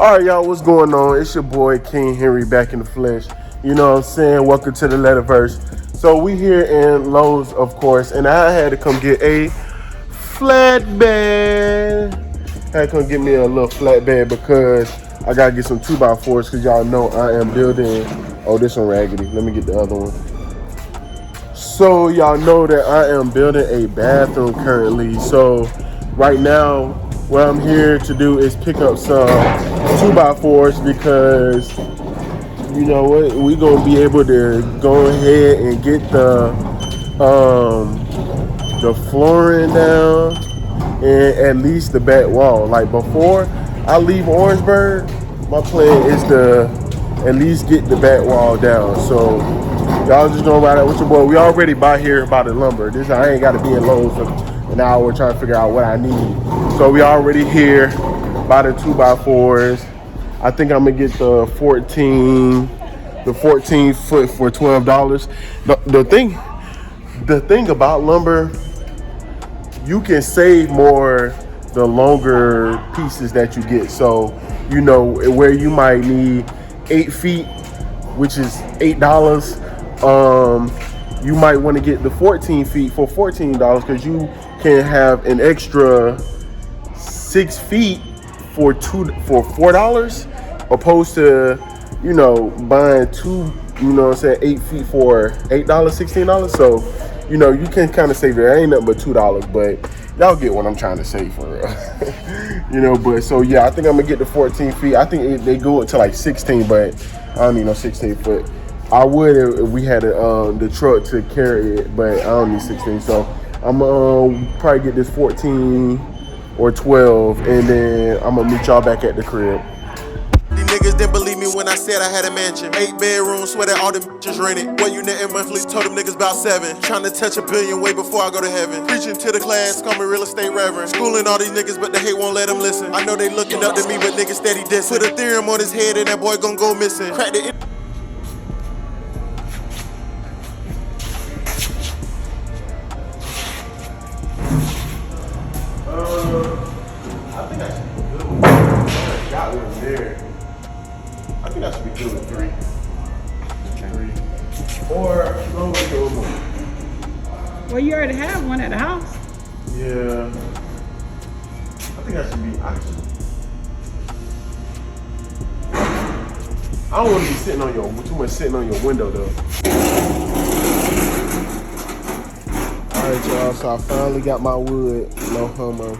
All right, y'all, what's going on? It's your boy King Henry back in the flesh. You know what I'm saying? Welcome to the Letterverse. So we here in Lowe's, of course, and I had to come get a flatbed. I had to come get me a little flatbed because I gotta get some 2x4s because y'all know I am building. Oh, this one raggedy. Let me get the other one. So y'all know that I am building a bathroom currently. So right now, what I'm here to do is pick up some 2x4s because you know what, we gonna be able to go ahead and get the flooring down and at least the back wall. Like before I leave Orangeburg, my plan is to at least get the back wall down. So y'all just gonna ride out with your boy. We already by here by the lumber. I ain't gotta be in Lowe's for an hour trying to figure out what I need. So we already here by the 2x4s. I think I'm gonna get the 14 foot for $12. The thing about lumber, you can save more the longer pieces that you get. So you know where you might need 8 feet, which is $8. You might want to get the 14 feet for $14 because you can have an extra 6 feet for $4, opposed to, you know, buying two, you know what I'm saying, 8 feet for $8, $16. So, you know, you can kind of save it. Ain't nothing but $2, but y'all get what I'm trying to say for real. You know, but so yeah, I think I'm gonna get the 14 feet. I think they go to like 16, but I don't need no 16 foot. I would if we had the truck to carry it, but I don't need 16. So I'm gonna probably get this 14 or 12, and then I'm gonna meet y'all back at the crib. These niggas didn't believe me when I said I had a mansion. 8 bedrooms, swear that all them bitches rented. 1 unit and monthly, told them niggas about 7. Trying to touch $1 billion way before I go to heaven. Preaching to the class, call me real estate reverend. Schooling all these niggas, but the hate won't let them listen. I know they looking up to me, but niggas steady dissing. Put a theorem on his head and that boy gon' go missing. Crack the I think I should be good with 1. Got one there. I think I should be good with 3. Or go with the one. Well, you already have one at the house. Yeah. I think I should be. I don't want to be sitting on too much sitting on your window though. Alright y'all, so I finally got my wood. No homo.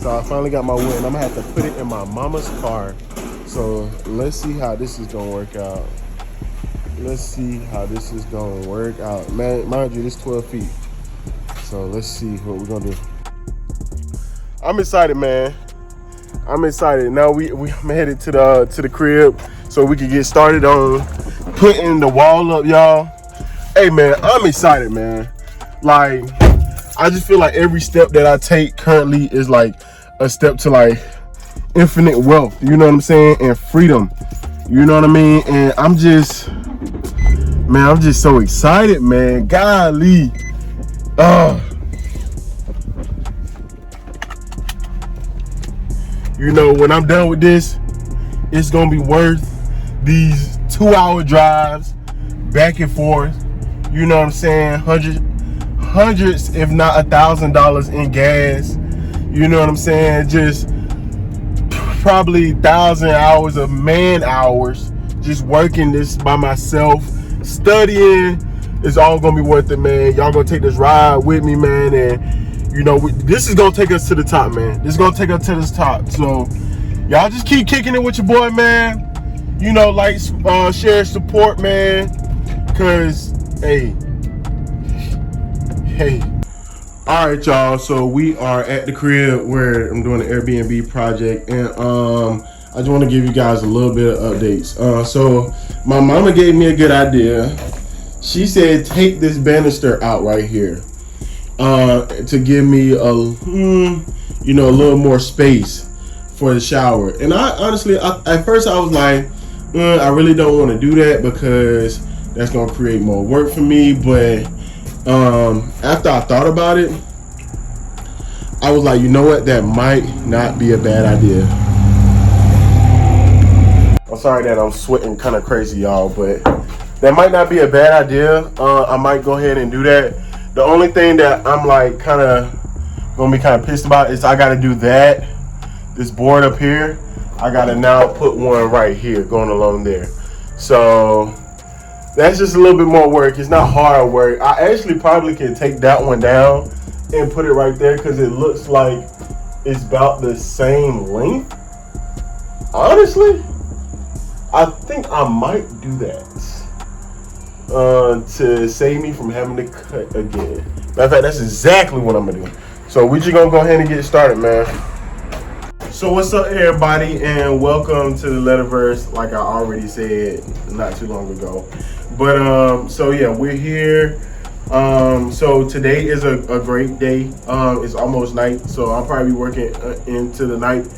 So I finally got my wood and I'm gonna have to put it in my mama's car. So let's see how this is gonna work out. Let's see how this is gonna work out. Man, mind you, this 12 feet. So let's see what we're gonna do. I'm excited, man. I'm excited. Now I'm headed to the crib so we can get started on putting the wall up, y'all. Hey man, I'm excited, man. Like, I just feel like every step that I take currently is like a step to like infinite wealth, you know what I'm saying, and freedom, you know what I mean. And I'm just so excited, man. Golly. You know, when I'm done with this, it's gonna be worth these 2-hour drives back and forth, you know what I'm saying, hundreds if not $1,000 in gas, you know what I'm saying, just probably 1,000 hours of man hours just working this by myself, studying. It's all gonna be worth it, man. Y'all gonna take this ride with me, man, and you know, this is gonna take us to the top, man. This is gonna take us to the top. So y'all just keep kicking it with your boy, man. You know, like, share, support, man, cause hey. All right, y'all, so we are at the crib where I'm doing the Airbnb project, and I just want to give you guys a little bit of updates. So my mama gave me a good idea. She said take this banister out right here to give me a little more space for the shower. And I honestly, at first I was like, I really don't want to do that because that's gonna create more work for me. But after I thought about it, I was like, you know what, that might not be a bad idea. I'm sorry that I'm sweating kind of crazy, y'all, but that might not be a bad idea. I might go ahead and do that. The only thing that I'm like kind of gonna be kind of pissed about is I got to do that. This board up here, I got to now put one right here going along there. So that's just a little bit more work. It's not hard work. I actually probably can take that one down and put it right there because it looks like it's about the same length. Honestly, I think I might do that to save me from having to cut again. Matter of fact, that's exactly what I'm gonna do. So we just gonna go ahead and get started, man. So what's up, everybody, and welcome to the Letterverse. Like I already said not too long ago, but so yeah, we're here. So today is a great day. It's almost night, so I'll probably be working into the night.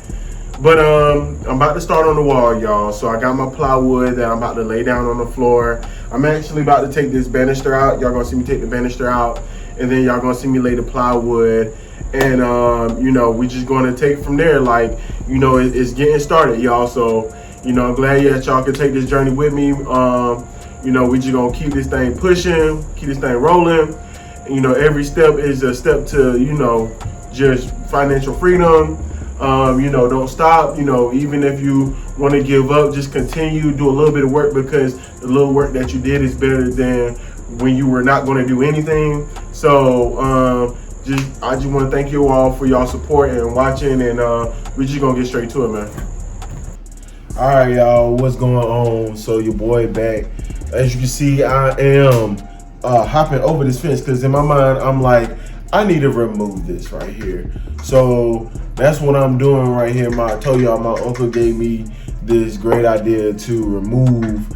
But I'm about to start on the wall, y'all. So I got my plywood that I'm about to lay down on the floor. I'm actually about to take this banister out. Y'all gonna see me take the banister out, and then y'all gonna see me lay the plywood. And you know, we just gonna take it from there. Like, you know, it's getting started, y'all. So, you know, I'm glad that y'all can take this journey with me. You know, we just gonna keep this thing pushing, keep this thing rolling. You know, every step is a step to, you know, just financial freedom. You know, don't stop. You know, even if you want to give up, just continue, do a little bit of work, because the little work that you did is better than when you were not going to do anything. So I just want to thank you all for y'all support and watching, and we just gonna get straight to it, man. All right, y'all, what's going on? So your boy back. As you can see, I am hopping over this fence because in my mind I'm like, I need to remove this right here. So that's what I'm doing right here. I told y'all my uncle gave me this great idea to remove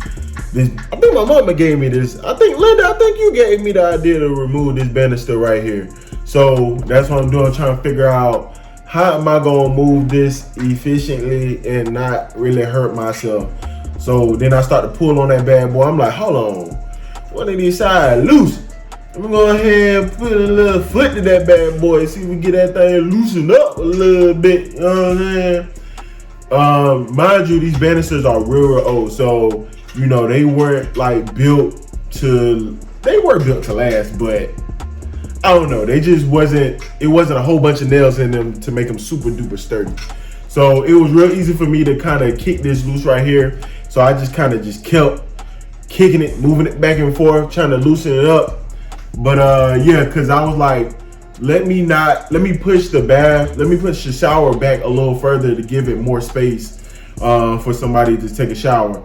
this. I think my mama gave me this. I think Linda, I think you gave me the idea to remove this banister right here. So that's what I'm doing, trying to figure out how am I gonna move this efficiently and not really hurt myself. So then I start to pull on that bad boy. I'm like, hold on, one of these sides loose. I'm gonna go ahead and put a little foot to that bad boy, see if we get that thing loosened up a little bit. You know what I'm saying? Mind you, these banisters are real old, so you know they weren't like built to last, but I don't know, they just wasn't a whole bunch of nails in them to make them super duper sturdy. So it was real easy for me to kind of kick this loose right here. So I just kind of just kept kicking it, moving it back and forth, trying to loosen it up. But yeah, cause I was like, let me push the shower back a little further to give it more space for somebody to take a shower.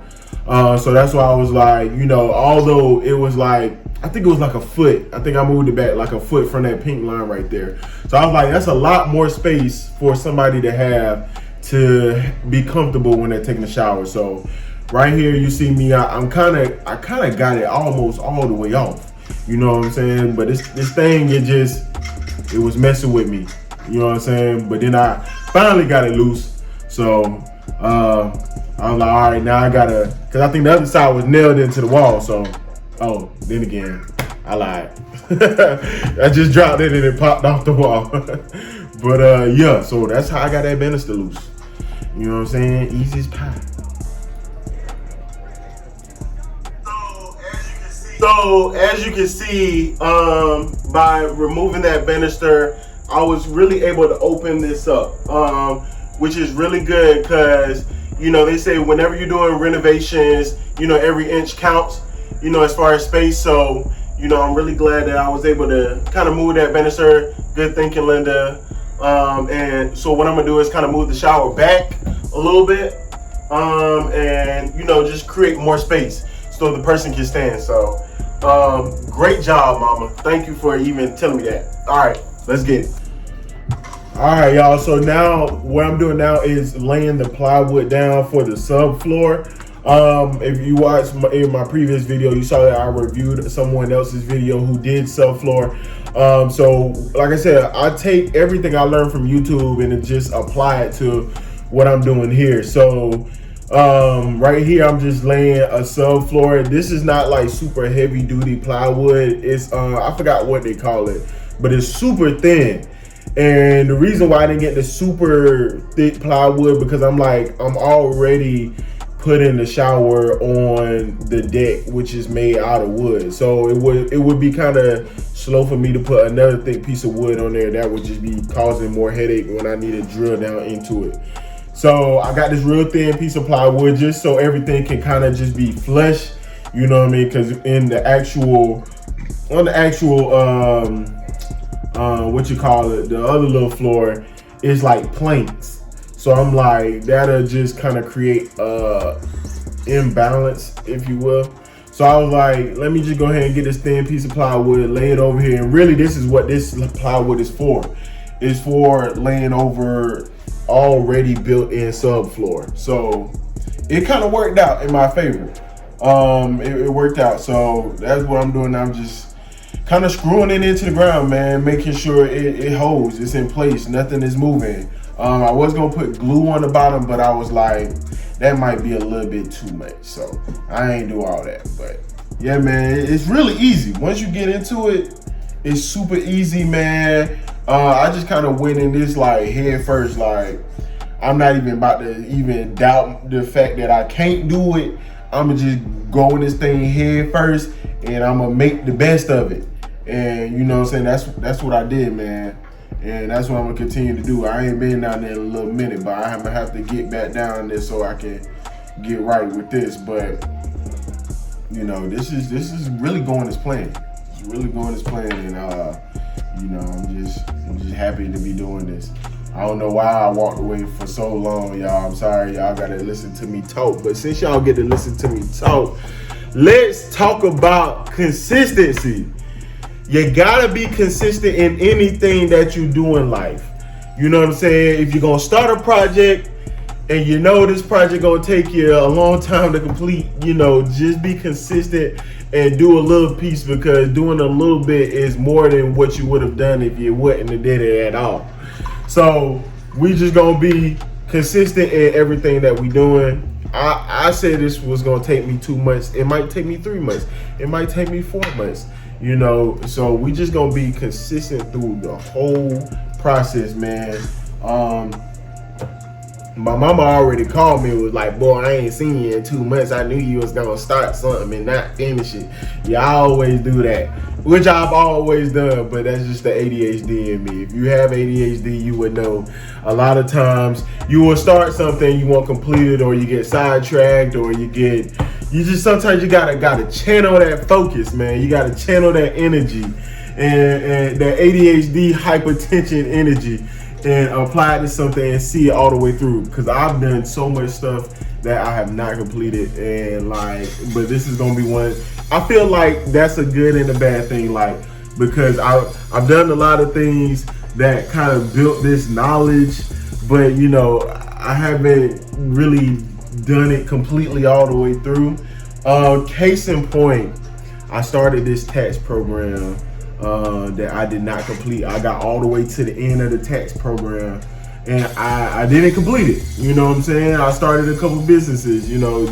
So that's why I was like, you know, although it was like, I think it was like a foot. I think I moved it back like a foot from that pink line right there. So I was like, that's a lot more space for somebody to have to be comfortable when they're taking a shower. So right here, you see me, I kind of got it almost all the way off. You know what I'm saying? But this thing, it was messing with me. You know what I'm saying? But then I finally got it loose. So I was like, all right, now I gotta, cause I think the other side was nailed into the wall. So, then again, I lied. I just dropped it and it popped off the wall. But yeah, so that's how I got that banister loose. You know what I'm saying? Easy as pie. So as you can see, by removing that banister, I was really able to open this up, which is really good because, you know, they say whenever you're doing renovations, you know, every inch counts, you know, as far as space. So, you know, I'm really glad that I was able to kind of move that banister. Good thinking, Linda. And so what I'm gonna do is kind of move the shower back a little bit, and, you know, just create more space so the person can stand. So great job, mama. Thank you for even telling me that. All right, let's get it. All right, y'all. So now what I'm doing now is laying the plywood down for the subfloor. If you watched my previous video, you saw that I reviewed someone else's video who did subfloor. So like I said, I take everything I learned from YouTube and just apply it to what I'm doing here. So right here, I'm just laying a subfloor. This is not like super heavy duty plywood. It's I forgot what they call it, but it's super thin. And the reason why I didn't get the super thick plywood because I'm already putting the shower on the deck, which is made out of wood. So it would be kind of slow for me to put another thick piece of wood on there. That would just be causing more headache when I need to drill down into it. So I got this real thin piece of plywood just so everything can kind of just be flush, you know what I mean? Because on the actual what you call it, the other little floor is like planks. So I'm like, that'll just kind of create imbalance, if you will. So I was like, let me just go ahead and get this thin piece of plywood, lay it over here. And really, this is what this plywood is for. It's for laying over already built-in subfloor. So it kind of worked out in my favor. It worked out. So that's what I'm doing now. I'm just kind of screwing it into the ground, man, making sure it holds, it's in place, nothing is moving. I was gonna put glue on the bottom, but I was like, that might be a little bit too much. So I ain't do all that. But yeah, man, it's really easy. Once you get into it, it's super easy, man. I just kind of went in this like head first. Like, I'm not even about to even doubt the fact that I can't do it. I'm gonna just go in this thing head first, and I'm gonna make the best of it. And you know what I'm saying? That's what I did, man. And that's what I'm gonna continue to do. I ain't been down there in a little minute, but I'm gonna have to get back down there so I can get right with this. But you know, this is really going as planned. It's really going as planned, and you know, I'm just happy to be doing this. I don't know why I walked away for so long, y'all. I'm sorry, y'all gotta listen to me talk. But since y'all get to listen to me talk, let's talk about consistency. You gotta be consistent in anything that you do in life. You know what I'm saying? If you're gonna start a project and you know this project gonna take you a long time to complete, you know, just be consistent and do a little piece, because doing a little bit is more than what you would have done if you wouldn't have did it at all. So we just gonna be consistent in everything that we doing. I said this was gonna take me 2 months. It might take me 3 months. It might take me 4 months. You know, so we just gonna be consistent through the whole process, man. My mama already called me and was like, boy, I ain't seen you in 2 months. I knew you was gonna start something and not finish it. Yeah, I always do that, which I've always done, but that's just the ADHD in me. If you have ADHD, you would know a lot of times you will start something, you won't complete it, or you get sidetracked, or sometimes you gotta channel that focus, man. You gotta channel that energy and that ADHD hypertension energy and apply it to something and see it all the way through. Because I've done so much stuff that I have not completed, and but this is gonna be one. I feel like that's a good and a bad thing, because I've done a lot of things that kind of built this knowledge, but you know, I haven't really done it completely all the way through. Case in point, I started this tax program that I did not complete. I got all the way to the end of the tax program and I didn't complete it. You know what I'm saying? I started a couple businesses, you know,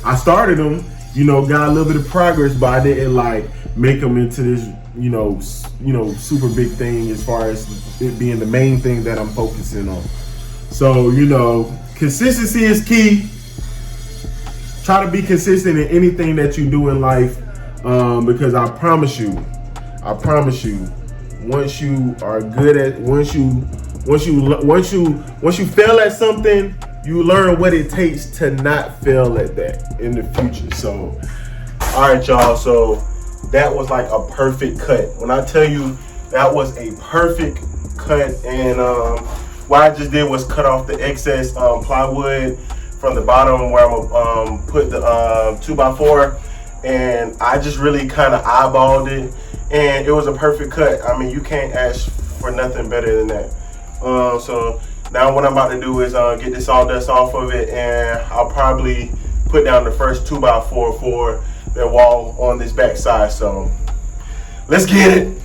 I started them, you know, got a little bit of progress, but I didn't make them into this, you know, super big thing as far as it being the main thing that I'm focusing on. So, you know, consistency is key. Try to be consistent in anything that you do in life, because I promise you, once you are good at, once you fail at something, you learn what it takes to not fail at that in the future. So, all right, y'all. So that was like a perfect cut. When I tell you that was a perfect cut, and what I just did was cut off the excess plywood from the bottom where I'm gonna put the 2x4, and I just really kind of eyeballed it, and it was a perfect cut. I mean, you can't ask for nothing better than that. So now what I'm about to do is get this sawdust off of it, and I'll probably put down the first 2x4 for the wall on this back side. So let's get it.